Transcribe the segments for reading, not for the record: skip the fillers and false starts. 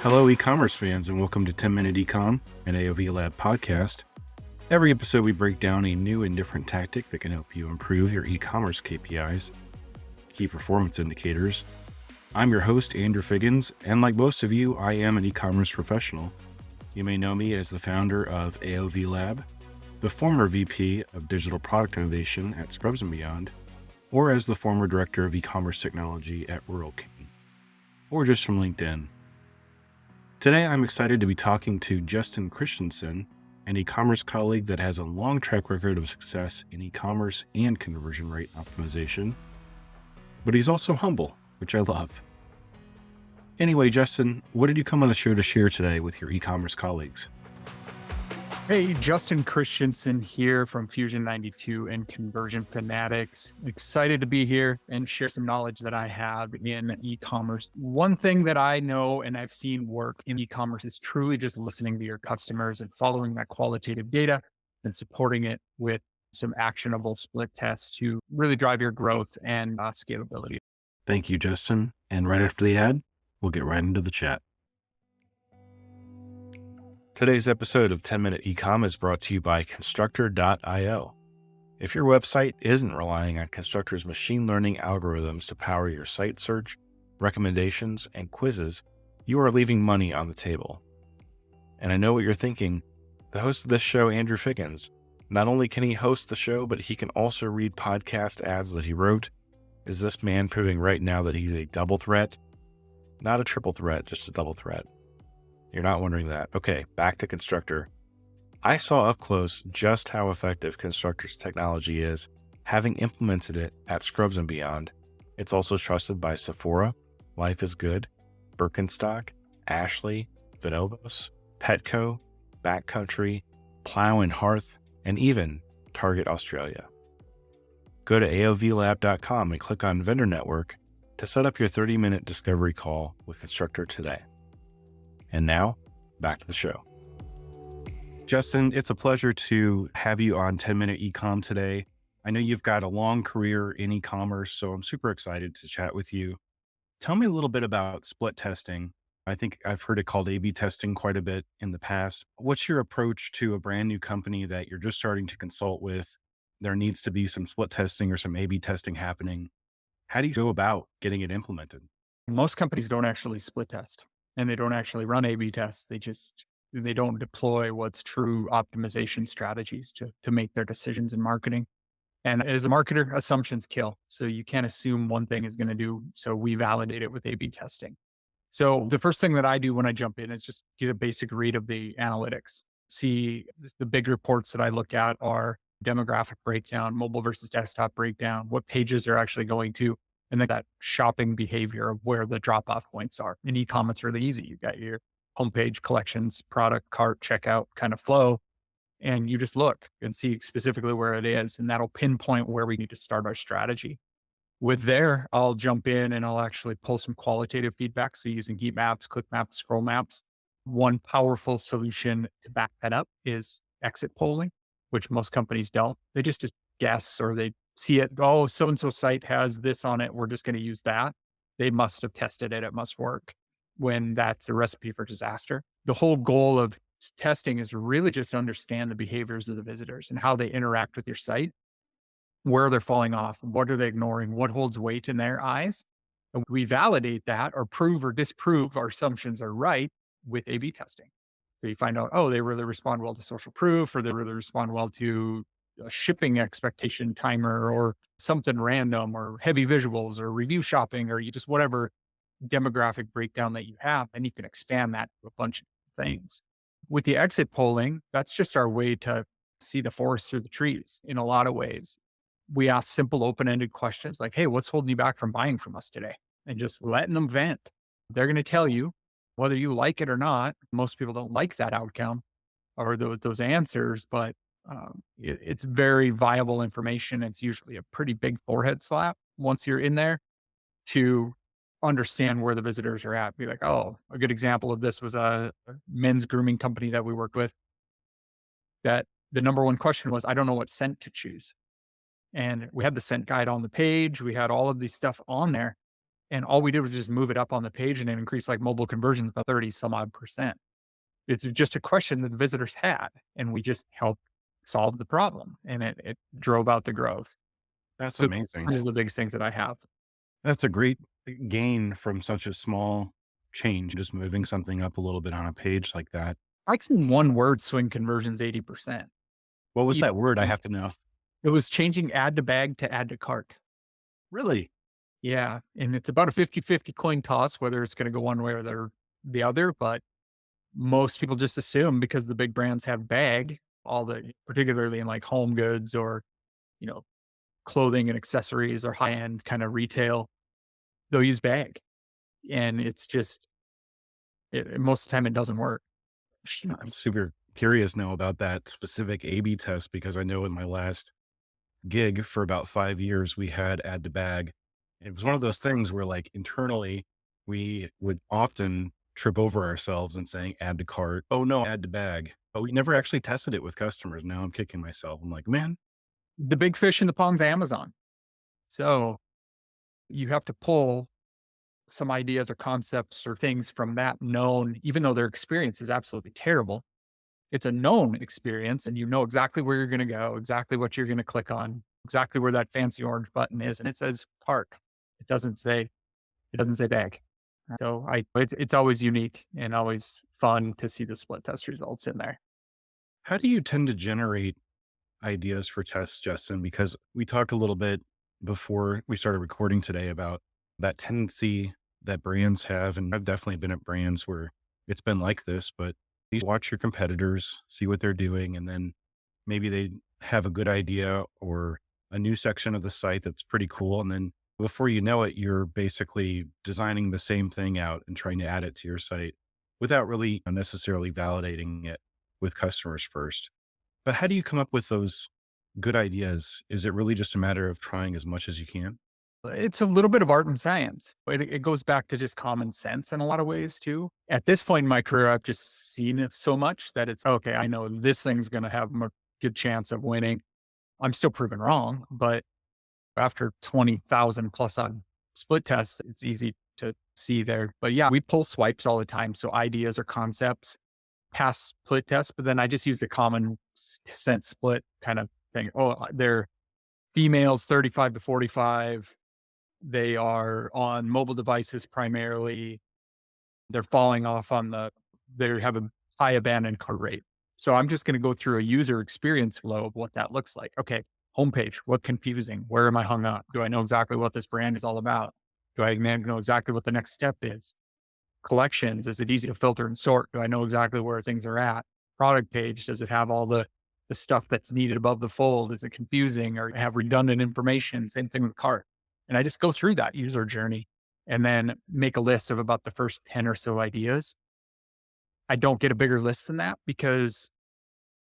Hello, e-commerce fans, and welcome to 10-Minute Ecom, an AOV Lab podcast. Every episode, we break down a new and different tactic that can help you improve your e-commerce KPIs, key performance indicators. I'm your host, Andrew Figgins, and like most of you, I am an e-commerce professional. You may know me as the founder of AOV Lab, the former VP of Digital Product Innovation at Scrubs & Beyond, or as the former Director of E-commerce Technology at Rural King, or just from LinkedIn. Today, I'm excited to be talking to Justin Christianson, an e-commerce colleague that has a long track record of success in e-commerce and conversion rate optimization. But he's also humble, which I love. Anyway, Justin, what did you come on the show to share today with your e-commerce colleagues? Hey, Justin Christianson here from Fusion 92 and Conversion Fanatics. Excited to be here and share some knowledge that I have in e-commerce. One thing that I know and I've seen work in e-commerce is truly just listening to your customers and following that qualitative data and supporting it with some actionable split tests to really drive your growth and scalability. Thank you, Justin. And right after the ad, we'll get right into the chat. Today's episode of 10-Minute Ecom is brought to you by Constructor.io. If your website isn't relying on Constructor's machine learning algorithms to power your site search, recommendations, and quizzes, you are leaving money on the table. And I know what you're thinking. The host of this show, Andrew Figgins, not only can he host the show, but he can also read podcast ads that he wrote. Is this man proving right now that he's a double threat? Not a triple threat, just a double threat. You're not wondering that. Okay, back to Constructor. I saw up close just how effective Constructor's technology is, having implemented it at Scrubs & Beyond. It's also trusted by Sephora, Life is Good, Birkenstock, Ashley, Bonobos, Petco, Backcountry, Plow and Hearth, and even Target Australia. Go to aovlab.com and click on Vendor Network to set up your 30-minute discovery call with Constructor today. And now, back to the show. Justin, it's a pleasure to have you on 10-Minute Ecom today. I know you've got a long career in e-commerce, so I'm super excited to chat with you. Tell me a little bit about split testing. I think I've heard it called A/B testing quite a bit in the past. What's your approach to a brand new company that you're just starting to consult with? There needs to be some split testing or some A/B testing happening. How do you go about getting it implemented? Most companies don't actually split test and they don't actually run A/B tests. They don't deploy what's true optimization strategies to make their decisions in marketing. And as a marketer, assumptions kill. So you can't assume one thing is going to do. So we validate it with A/B testing. So the first thing that I do when I jump in is just get a basic read of the analytics. See, the big reports that I look at are demographic breakdown, mobile versus desktop breakdown, what pages they're actually going to, and then that shopping behavior of where the drop-off points are. In e-com, it's really easy. You've got your homepage, collections, product, cart, checkout kind of flow, and you just look and see specifically where it is, and that'll pinpoint where we need to start our strategy. With there, I'll jump in and I'll actually pull some qualitative feedback. So using heat maps, click maps, scroll maps. One powerful solution to back that up is exit polling, which most companies don't. They just guess or they see it. Oh, so-and-so site has this on it. We're just going to use that. They must have tested it. It must work, when that's a recipe for disaster. The whole goal of testing is really just to understand the behaviors of the visitors and how they interact with your site, where they're falling off, what are they ignoring, what holds weight in their eyes. And we validate that or prove or disprove our assumptions are right with A/B testing. So you find out, oh, they really respond well to social proof, or they really respond well to a shipping expectation timer or something random or heavy visuals or review shopping, or you just whatever demographic breakdown that you have, then you can expand that to a bunch of things. With the exit polling, that's just our way to see the forest through the trees in a lot of ways. We ask simple open-ended questions like, hey, what's holding you back from buying from us today? And just letting them vent. They're going to tell you whether you like it or not. Most people don't like that outcome or those answers, but it's very viable information. It's usually a pretty big forehead slap once you're in there to understand where the visitors are at. Be like, oh, a good example of this was a men's grooming company that we worked with, that the number one question was, I don't know what scent to choose. And we had the scent guide on the page. We had all of these stuff on there. And all we did was just move it up on the page and it increased like mobile conversions by 30 some odd percent. It's just a question that the visitors had, and we just helped solve the problem, and it drove out the growth. That's So amazing. those are the biggest things that I have. That's a great gain from such a small change, just moving something up a little bit on a page like that. I've seen one word swing conversions 80%. What was Even that word? I have to know. it was changing add to bag to add to cart. Really? Yeah, and it's about a 50-50 coin toss whether it's gonna go one way or the other, but most people just assume because the big brands have bag, all the particularly in like home goods or, you know, clothing and accessories or high-end kind of retail, they'll use bag. And it's just most of the time it doesn't work. I'm Sheets. super curious now about that specific A/B test because I know in my last gig for about 5 years, we had add to bag. It was one of those things where, like, internally, we would often trip over ourselves and saying add to cart. Oh no, add to bag. But we never actually tested it with customers. Now I'm kicking myself. I'm like, man, The big fish in the pond's Amazon. So you have to pull some ideas or concepts or things from that known, even though their experience is absolutely terrible. It's a known experience and you know exactly where you're going to go, exactly what you're going to click on, exactly where that fancy orange button is. And it says park. It doesn't say, it doesn't say bag. So it's always unique and always fun to see the split test results in there. how do you tend to generate ideas for tests, Justin? Because we talked a little bit before we started recording today about that tendency that brands have. And I've definitely been at brands where it's been like this, but you watch your competitors, see what they're doing, and then maybe they have a good idea or a new section of the site that's pretty cool. And then before you know it, you're basically designing the same thing out and trying to add it to your site without really necessarily validating it with customers first. But how do you come up with those good ideas? Is it really just a matter of trying as much as you can? It's a little bit of art and science. It goes back to just common sense in a lot of ways too. At this point in my career, I've just seen it so much that it's okay. I know this thing's going to have a good chance of winning. I'm still proven wrong, but after 20,000 plus on split tests, it's easy to see there. But yeah, we pull swipes all the time. So ideas or concepts pass split tests, but then I just use the common sense split kind of thing. Oh, they're females 35 to 45. They are on mobile devices primarily. They're falling off on they have a high abandoned cart rate. So I'm just going to go through a user experience flow of what that looks like. Okay, homepage, what confusing? Where am I hung up? Do I know exactly what this brand is all about? Do I know exactly what the next step is? Collections, is it easy to filter and sort? Do I know exactly where things are at? Product page, does it have all the stuff that's needed above the fold? Is it confusing or have redundant information? Same thing with cart. And I just go through that user journey and then make a list of about the first 10 or so ideas. I don't get a bigger list than that because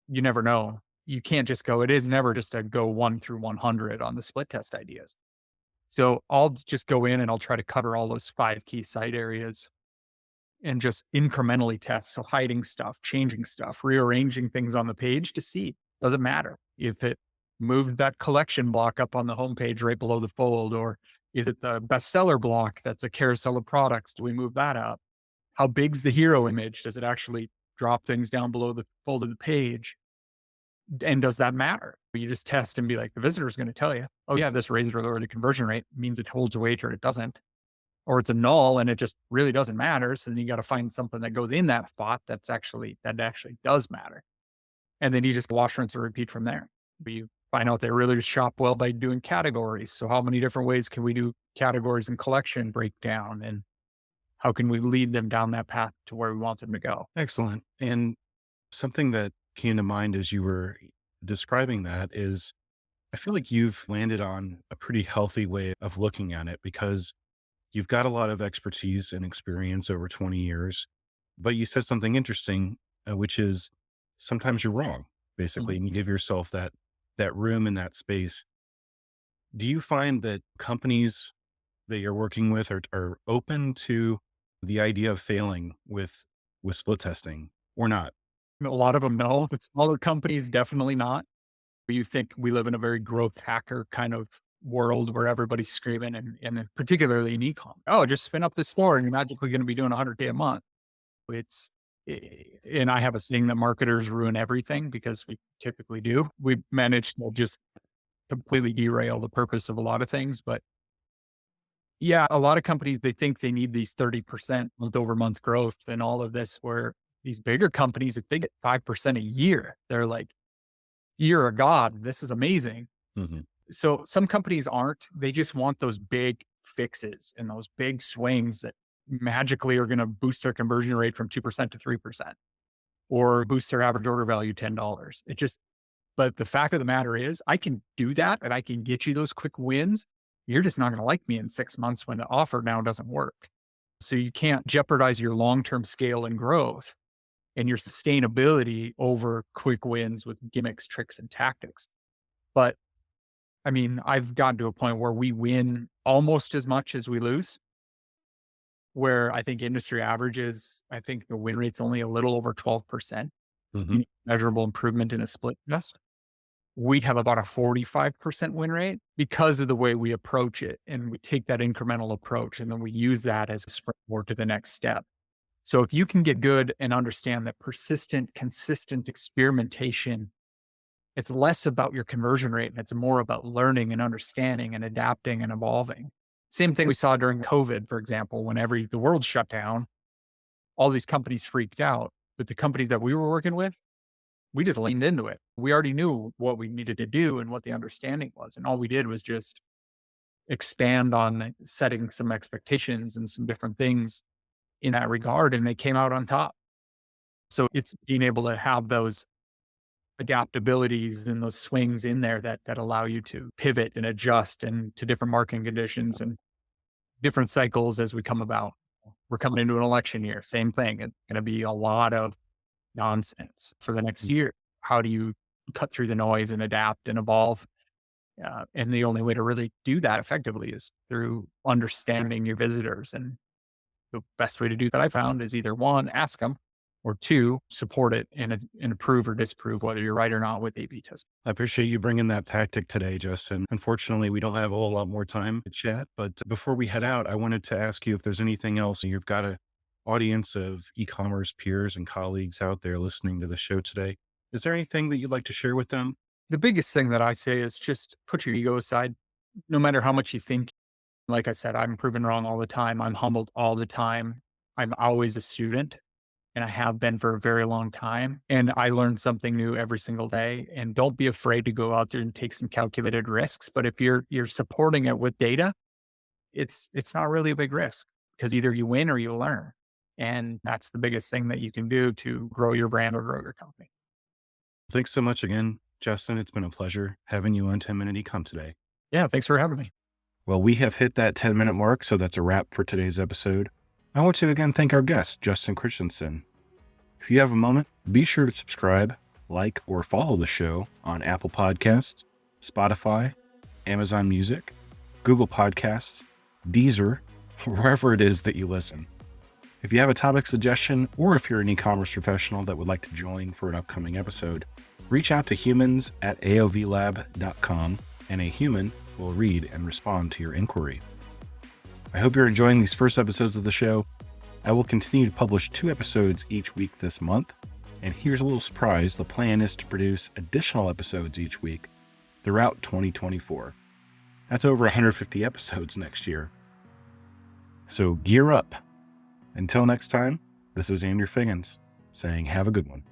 you never know. You can't just go, it is never just a go 1 through 100 on the split test ideas. So I'll just go in and I'll try to cover all those 5 key site areas and just incrementally test. So hiding stuff, changing stuff, rearranging things on the page to see, does it matter if it moves that collection block up on the homepage right below the fold, or is it the bestseller block that's a carousel of products? Do we move that up? How big's the hero image? Does it actually drop things down below the fold of the page? And does that matter? You just test and be like, the visitor is going to tell you, oh yeah, this razor already conversion rate means it holds weight or it doesn't, or it's a null and it just really doesn't matter. So then you got to find something that goes in that spot that actually does matter. And then you just wash, rinse, and repeat from there. But you find out they really shop well by doing categories. So how many different ways can we do categories and collection breakdown? And how can we lead them down that path to where we want them to go? Excellent. And something that came to mind as you were describing that is I feel like you've landed on a pretty healthy way of looking at it because you've got a lot of expertise and experience over 20 years. But you said something interesting, which is sometimes you're wrong, basically, Mhm. and you give yourself that room and that space. Do you find that companies that you're working with are open to the idea of failing with split testing or not? A lot of them know, but smaller companies definitely not. You think we live in a very growth hacker kind of world where everybody's screaming and particularly in e-com. Oh, just spin up this store and you're magically going to be doing 100K a month. It's, and I have a saying that marketers ruin everything because we typically do. We manage to just completely derail the purpose of a lot of things. But yeah, a lot of companies, they think they need these 30% month over month growth and all of this, where these bigger companies, if they get 5% a year, they're like, you're a god. This is amazing. Hmm. So some companies aren't, they just want those big fixes and those big swings that magically are going to boost their conversion rate from 2% to 3% or boost their average order value $10. It just, but the fact of the matter is, I can do that and I can get you those quick wins. You're just not going to like me in 6 months when the offer now doesn't work. So you can't jeopardize your long-term scale and growth and your sustainability over quick wins with gimmicks, tricks, and tactics. But I mean, I've gotten to a point where we win almost as much as we lose, where I think industry averages, I think the win rate's only a little over 12%, Hmm. measurable improvement in a split test. We have about a 45% win rate because of the way we approach it. And we take that incremental approach and then we use that as a springboard to the next step. So if you can get good and understand that persistent, consistent experimentation, it's less about your conversion rate and it's more about learning and understanding and adapting and evolving. Same thing we saw during COVID, for example, when the world shut down, all these companies freaked out, but the companies that we were working with, we just leaned into it. We already knew what we needed to do and what the understanding was. And all we did was just expand on setting some expectations and some different things in that regard. And they came out on top. So it's being able to have those adaptabilities and those swings in there that allow you to pivot and adjust and to different marketing conditions and different cycles as we come about. We're coming into an election year, same thing. It's going to be a lot of nonsense for the next year. How do you cut through the noise and adapt and evolve? And the only way to really do that effectively is through understanding your visitors. And the best way to do that I found is either one, ask them, or two, support it and approve or disprove whether you're right or not with A/B testing. I appreciate you bringing that tactic today, Justin. Unfortunately, we don't have a whole lot more time to chat, but before we head out, I wanted to ask you if there's anything else. You've got an audience of e-commerce peers and colleagues out there listening to the show today. Is there anything that you'd like to share with them? The biggest thing that I say is just put your ego aside. No matter how much you think, like I said, I'm proven wrong all the time. I'm humbled all the time. I'm always a student. And I have been for a very long time. And I learn something new every single day. And don't be afraid to go out there and take some calculated risks. But if you're supporting it with data, it's not really a big risk because either you win or you learn. And that's the biggest thing that you can do to grow your brand or grow your company. Thanks so much again, Justin. It's been a pleasure having you on 10-Minute Ecom today. Yeah, thanks for having me. Well, we have hit that 10-minute mark, so that's a wrap for today's episode. I want to again thank our guest, Justin Christianson. If you have a moment, be sure to subscribe, like, or follow the show on Apple Podcasts, Spotify, Amazon Music, Google Podcasts, Deezer, or wherever it is that you listen. If you have a topic suggestion, or if you're an e-commerce professional that would like to join for an upcoming episode, reach out to humans@aovlab.com, and a human will read and respond to your inquiry. I hope you're enjoying these first episodes of the show. I will continue to publish 2 episodes each week this month. And here's a little surprise. The plan is to produce additional episodes each week throughout 2024. That's over 150 episodes next year. So gear up. Until next time, this is Andrew Figgins saying have a good one.